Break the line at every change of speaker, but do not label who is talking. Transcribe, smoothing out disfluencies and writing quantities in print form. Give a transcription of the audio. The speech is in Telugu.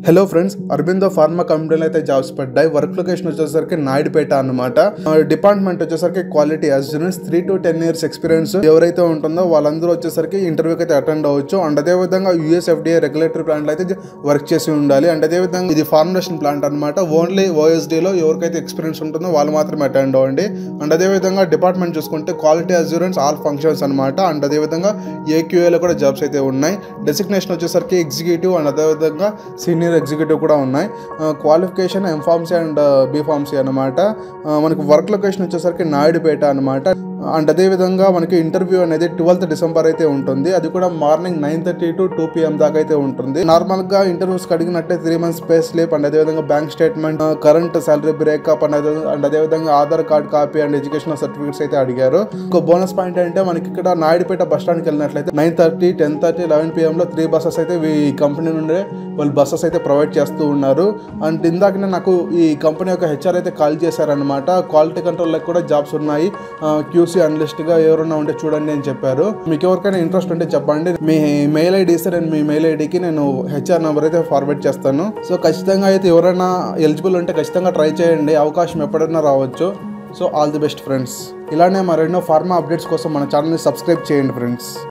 హలో ఫ్రెండ్స్, అరబిందో ఫార్మా కంపెనీలో అయితే జాబ్స్ పడ్డాయి. వర్క్ లొకేషన్ వచ్చేసరికి నాయుడుపేట అన్నమాట. డిపార్ట్మెంట్ వచ్చేసరికి quality assurance. 3 to 10 years experience ఎవరైతే ఉంటుందో వాళ్ళందరూ వచ్చేసరికి ఇంటర్వ్యూకి అయితే అటెండ్ అవ్వచ్చు. అండ్ అదే విధంగా యూఎస్ FDA రెగ్యులేటరీ ప్లాంట్ అయితే వర్క్ చేసి ఉండాలి. అండ్ అదే విధంగా ఇది ఫార్ములేషన్ ప్లాంట్ అనమాట. ఓన్లీ OSDలో ఎవరికైతే ఎక్స్పీరియన్స్ ఉంటుందో వాళ్ళు మాత్రమే అటెండ్ అవ్వండి. అండ్ అదే విధంగా డిపార్ట్మెంట్ చూసుకుంటే క్వాలిటీ అష్యూరెన్స్ ఆల్ ఫంక్షన్స్ అనమాట. అండ్ అదే విధంగా AQAలో కూడా జాబ్స్ అయితే ఉన్నాయి. డెసిగ్నేషన్ వచ్చేసరికి ఎగ్జిక్యూటివ్ అండ్ అదే విధంగా సీనియర్ ఎగ్జిక్యూటివ్ కూడా ఉన్నాయి. క్వాలిఫికేషన్ MPharmacy అండ్ BPharmacy అనమాట. మనకు వర్క్ లొకేషన్ వచ్చేసరికి నాయుడుపేట అనమాట. అండ్ అదేవిధంగా మనకి ఇంటర్వ్యూ అనేది 12th December అయితే ఉంటుంది. అది కూడా మార్నింగ్ 9:30 to 2 PM దాకా అయితే ఉంటుంది. నార్మల్గా ఇంటర్వ్యూస్కి అడిగినట్టే 3 months పే స్లిప్ అండ్ అదేవిధంగా bank statement, current salary breakup and అదేవిధంగా Aadhaar card copy and educational certificates అయితే అడిగారు. ఇంకో బోనస్ పాయింట్ అంటే మనకి ఇక్కడ నాయుడుపేట బస్ స్టాండ్కి వెళ్ళినట్లయితే 9:30, 10:30, 11 PM 3 buses అయితే ఈ కంపెనీ నుండి వాళ్ళు బస్సెస్ అయితే ప్రొవైడ్ చేస్తూ ఉన్నారు. అండ్ ఇందాకనే నాకు ఈ కంపెనీ యొక్క HR అయితే కాల్ చేశారనమాట. క్వాలిటీ కంట్రోల్లో కూడా జాబ్స్ ఉన్నాయి, QC అనలిస్ట్గా ఎవరైనా ఉంటే చూడండి అని చెప్పారు. మీకు ఎవరికైనా ఇంట్రెస్ట్ ఉంటే చెప్పండి. మీ మెయిల్ ఐడి ఇస్తే నేను మీ మెయిల్ ఐడికి నేను HR నెంబర్ అయితే ఫార్వర్డ్ చేస్తాను. సో ఖచ్చితంగా అయితే ఎవరైనా ఎలిజిబుల్ ఉంటే ఖచ్చితంగా ట్రై చేయండి. అవకాశం ఎప్పుడైనా రావచ్చు. So all the best friends. ఇలానే మరెన్నో ఫార్మా అప్డేట్స్ కోసం మన ఛానల్ని సబ్స్క్రైబ్ చేయండి ఫ్రెండ్స్.